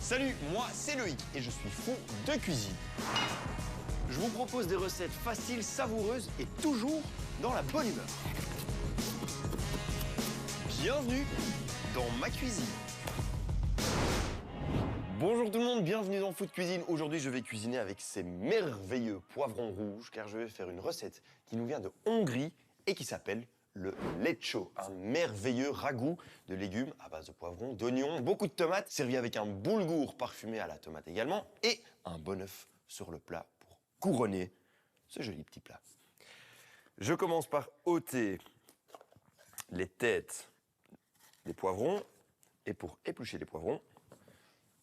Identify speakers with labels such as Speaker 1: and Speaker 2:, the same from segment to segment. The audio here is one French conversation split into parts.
Speaker 1: Salut, moi c'est Loïc et je suis fou de cuisine. Je vous propose des recettes faciles, savoureuses et toujours dans la bonne humeur. Bienvenue dans ma cuisine. Bonjour tout le monde, bienvenue dans Food Cuisine. Aujourd'hui, je vais cuisiner avec ces merveilleux poivrons rouges car je vais faire une recette qui nous vient de Hongrie et qui s'appelle le lecco, un merveilleux ragoût de légumes à base de poivrons, d'oignons, beaucoup de tomates, servi avec un boulgour parfumé à la tomate également et un bon œuf sur le plat pour couronner ce joli petit plat. Je commence par ôter les têtes des poivrons et pour éplucher les poivrons,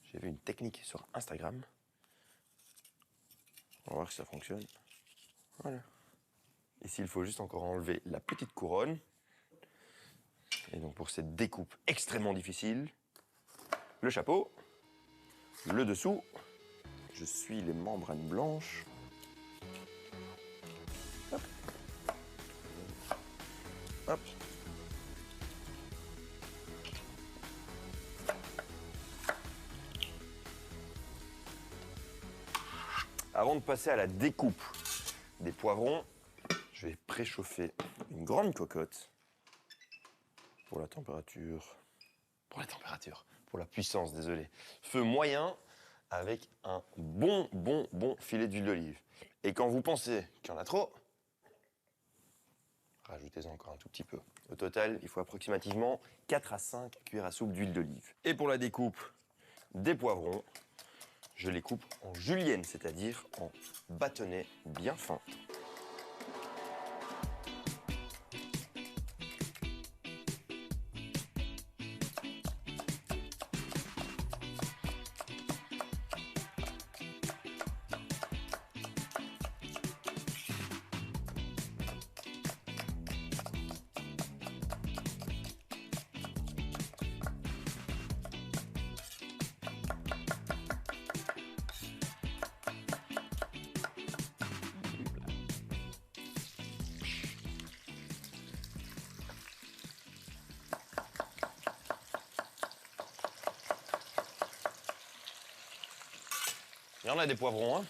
Speaker 1: j'ai vu une technique sur Instagram. On va voir si ça fonctionne. Voilà. Ici, il faut juste encore enlever la petite couronne. Et donc, pour cette découpe extrêmement difficile, le chapeau, le dessous, je suis les membranes blanches. Hop. Hop. Avant de passer à la découpe des poivrons, je vais préchauffer une grande cocotte pour la puissance, désolé. Feu moyen avec un bon filet d'huile d'olive. Et quand vous pensez qu'il y en a trop, rajoutez-en encore un tout petit peu. Au total, il faut approximativement 4 à 5 cuillères à soupe d'huile d'olive. Et pour la découpe des poivrons, je les coupe en julienne, c'est-à-dire en bâtonnets bien fins. Il y en a des poivrons, hein.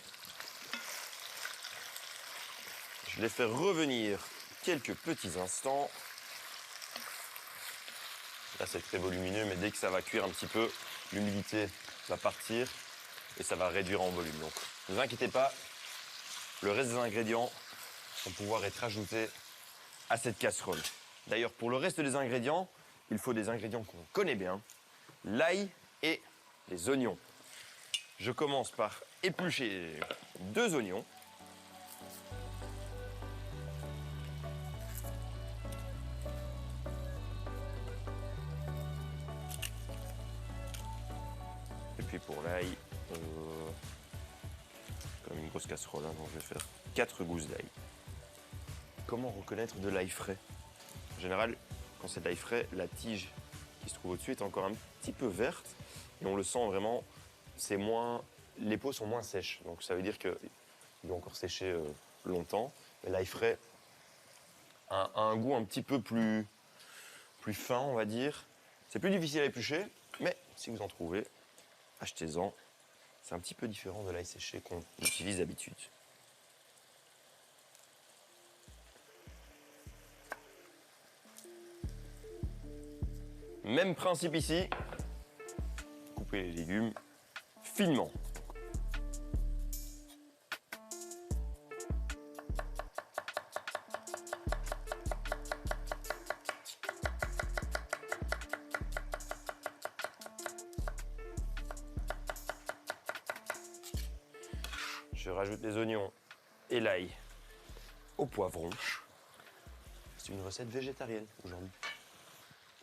Speaker 1: Je les fais revenir quelques petits instants. Là, c'est très volumineux, mais dès que ça va cuire un petit peu, l'humidité va partir et ça va réduire en volume. Donc, ne vous inquiétez pas, le reste des ingrédients vont pouvoir être ajoutés à cette casserole. D'ailleurs, pour le reste des ingrédients, il faut des ingrédients qu'on connaît bien, l'ail et les oignons. Je commence par éplucher 2 oignons. Et puis pour l'ail, comme une grosse casserole, hein, donc je vais faire 4 gousses d'ail. Comment reconnaître de l'ail frais? En général, quand c'est de l'ail frais, la tige qui se trouve au-dessus est encore un petit peu verte et on le sent vraiment. Les peaux sont moins sèches, donc ça veut dire qu'il doit encore sécher longtemps. Et l'ail frais a un goût un petit peu plus fin, on va dire. C'est plus difficile à éplucher, mais si vous en trouvez, achetez-en. C'est un petit peu différent de l'ail séché qu'on utilise d'habitude. Même principe ici. Coupez les légumes finement. Je rajoute les oignons et l'ail au poivron. C'est une recette végétarienne aujourd'hui.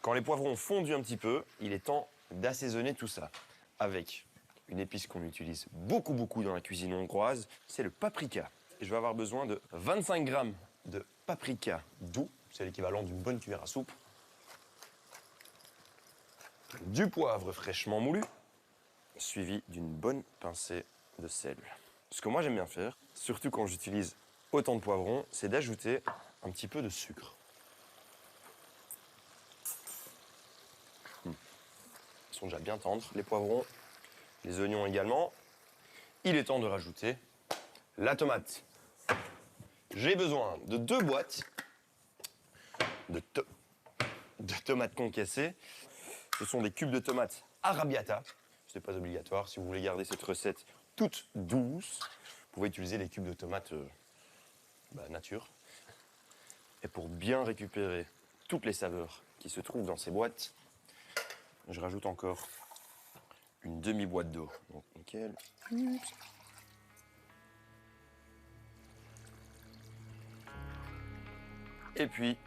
Speaker 1: Quand les poivrons ont fondu un petit peu, il est temps d'assaisonner tout ça avec une épice qu'on utilise beaucoup dans la cuisine hongroise, c'est le paprika. Et je vais avoir besoin de 25 grammes de paprika doux, c'est l'équivalent d'une bonne cuillère à soupe, du poivre fraîchement moulu, suivi d'une bonne pincée de sel. Ce que moi j'aime bien faire, surtout quand j'utilise autant de poivrons, c'est d'ajouter un petit peu de sucre. Ils sont déjà bien tendres, les poivrons. les oignons également. Il est temps de rajouter la tomate. J'ai besoin de 2 boîtes de tomates concassées. Ce sont des cubes de tomates arrabbiata. Ce n'est pas obligatoire. Si vous voulez garder cette recette toute douce, vous pouvez utiliser les cubes de tomates nature. Et pour bien récupérer toutes les saveurs qui se trouvent dans ces boîtes, je rajoute encore une demi-boîte d'eau. Donc, nickel. Et puis,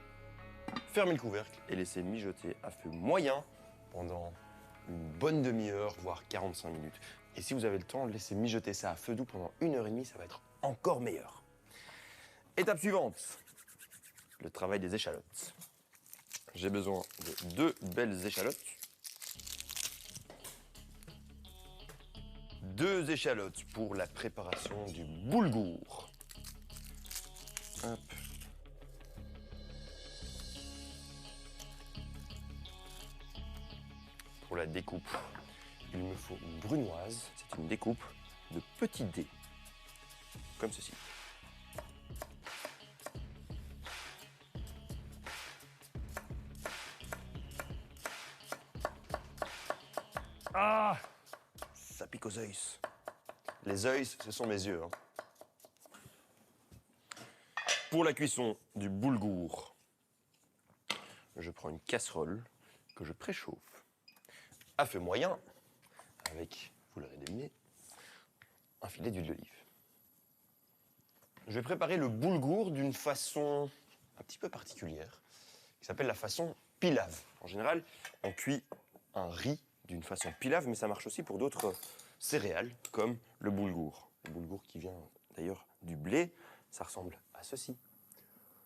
Speaker 1: fermez le couvercle et laissez mijoter à feu moyen pendant une bonne demi-heure, voire 45 minutes. Et si vous avez le temps, laissez mijoter ça à feu doux pendant 1h30, ça va être encore meilleur. Étape suivante, le travail des échalotes. J'ai besoin de 2 belles échalotes. 2 échalotes pour la préparation du boulgour. Hop. Pour la découpe, il me faut une brunoise. C'est une découpe de petits dés, comme ceci. Ah! Ça pique aux yeux. Les yeux, ce sont mes yeux. Hein. Pour la cuisson du boulgour, je prends une casserole que je préchauffe à feu moyen avec, vous l'aurez deviné, un filet d'huile d'olive. Je vais préparer le boulgour d'une façon un petit peu particulière, qui s'appelle la façon pilaf. En général, on cuit un riz d'une façon pilaf, mais ça marche aussi pour d'autres céréales, comme le boulgour. Le boulgour qui vient d'ailleurs du blé, ça ressemble à ceci.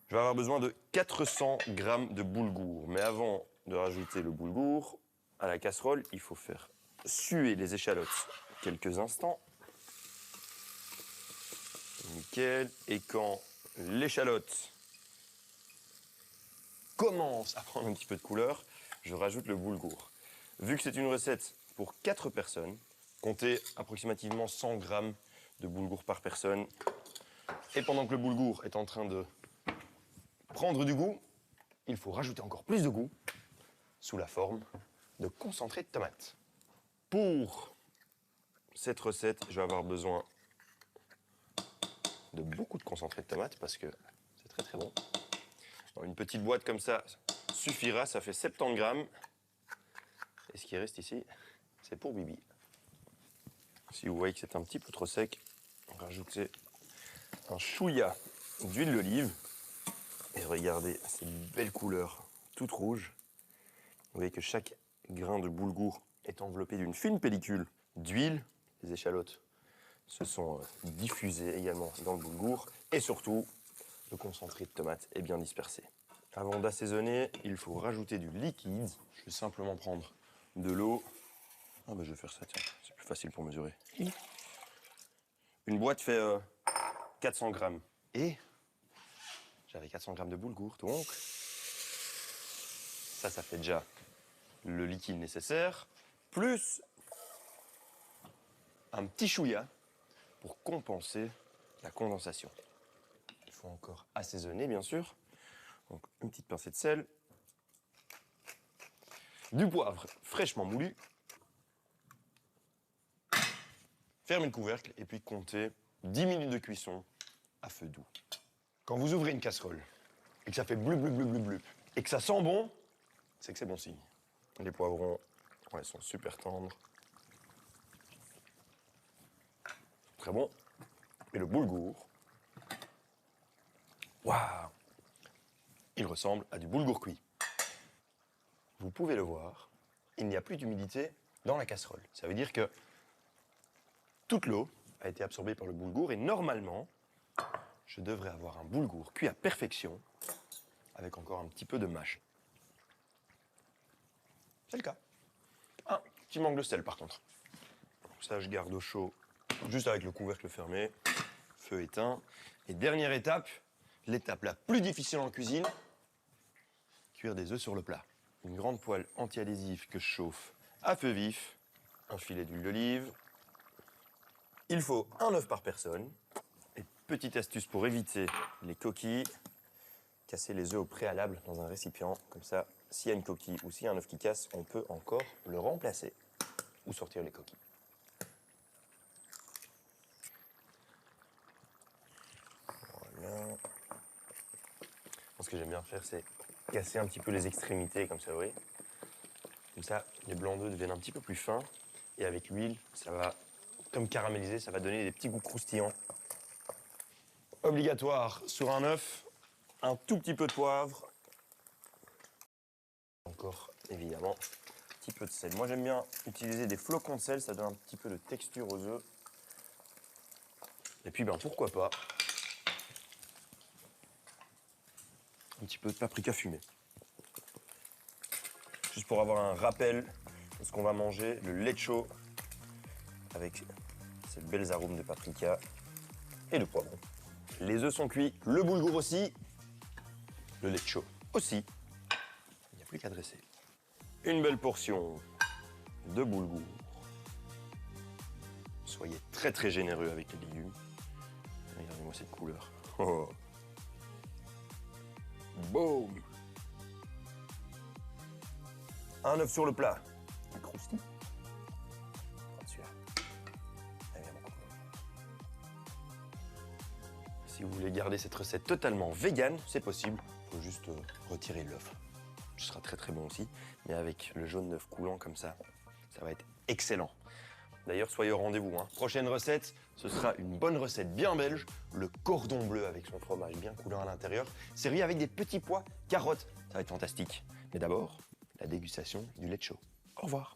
Speaker 1: Je vais avoir besoin de 400 g de boulgour. Mais avant de rajouter le boulgour à la casserole, il faut faire suer les échalotes quelques instants. Nickel. Et quand l'échalote commence à prendre un petit peu de couleur, je rajoute le boulgour. Vu que c'est une recette pour 4 personnes, comptez approximativement 100 g de boulgour par personne. Et pendant que le boulgour est en train de prendre du goût, il faut rajouter encore plus de goût sous la forme de concentré de tomate. Pour cette recette, je vais avoir besoin de beaucoup de concentré de tomate parce que c'est très très bon. Une petite boîte comme ça suffira, ça fait 70 g. Et ce qui reste ici, c'est pour Bibi. Si vous voyez que c'est un petit peu trop sec, rajoutez un chouïa d'huile d'olive. Et regardez ces belles couleurs toutes rouges. Vous voyez que chaque grain de boulgour est enveloppé d'une fine pellicule d'huile. Les échalotes se sont diffusées également dans le boulgour. Et surtout, le concentré de tomate est bien dispersé. Avant d'assaisonner, il faut rajouter du liquide. Je vais simplement prendre de l'eau. Ah bah je vais faire ça, tiens, c'est plus facile pour mesurer. Une boîte fait 400 g. Et j'avais 400 g de boulgour, donc ça fait déjà le liquide nécessaire, plus un petit chouïa pour compenser la condensation. Il faut encore assaisonner, bien sûr. Donc une petite pincée de sel, du poivre fraîchement moulu, fermez le couvercle et puis comptez 10 minutes de cuisson à feu doux. Quand vous ouvrez une casserole et que ça fait blup, blup, blup, blup, blup, et que ça sent bon, c'est que c'est bon signe. Les poivrons, ouais, sont super tendres. Très bon. Et le boulgour, waouh! Il ressemble à du boulgour cuit. Vous pouvez le voir, il n'y a plus d'humidité dans la casserole. Ça veut dire que toute l'eau a été absorbée par le boulgour et normalement, je devrais avoir un boulgour cuit à perfection avec encore un petit peu de mâche. C'est le cas. Un petit manque de sel par contre. Ça, je garde au chaud juste avec le couvercle fermé, feu éteint. Et dernière étape, l'étape la plus difficile en cuisine, cuire des œufs sur le plat. Une grande poêle anti-adhésive que je chauffe à feu vif. un filet d'huile d'olive. Il faut un œuf par personne. Et petite astuce pour éviter les coquilles, casser les œufs au préalable dans un récipient. Comme ça, s'il y a une coquille ou s'il y a un œuf qui casse, on peut encore le remplacer ou sortir les coquilles. Voilà. Ce que j'aime bien faire, c'est casser un petit peu les extrémités, comme ça, vous voyez. Comme ça, les blancs d'œufs deviennent un petit peu plus fins. Et avec l'huile, ça va, comme caraméliser, ça va donner des petits goûts croustillants. Obligatoire sur un œuf, un tout petit peu de poivre. Encore, évidemment, un petit peu de sel. Moi, j'aime bien utiliser des flocons de sel, ça donne un petit peu de texture aux œufs. Et puis, ben, pourquoi pas, un petit peu de paprika fumé. Juste pour avoir un rappel de ce qu'on va manger, le lecho avec ces belles arômes de paprika et de poivron. Les œufs sont cuits, le boulgour aussi, le lecho aussi. Il n'y a plus qu'à dresser. Une belle portion de boulgour. Soyez très très généreux avec les légumes. Regardez-moi cette couleur. Oh. Boum! Un œuf sur le plat. Il croustille. Celui-là. Si vous voulez garder cette recette totalement végane, c'est possible. Il faut juste retirer l'œuf. Ce sera très très bon aussi. Mais avec le jaune d'œuf coulant comme ça va être excellent. D'ailleurs, soyez au rendez-vous. Hein. Prochaine recette, ce sera une bonne recette bien belge, le cordon bleu avec son fromage bien coulant à l'intérieur, servi avec des petits pois, carottes. Ça va être fantastique. Mais d'abord, la dégustation du lait chaud. Au revoir.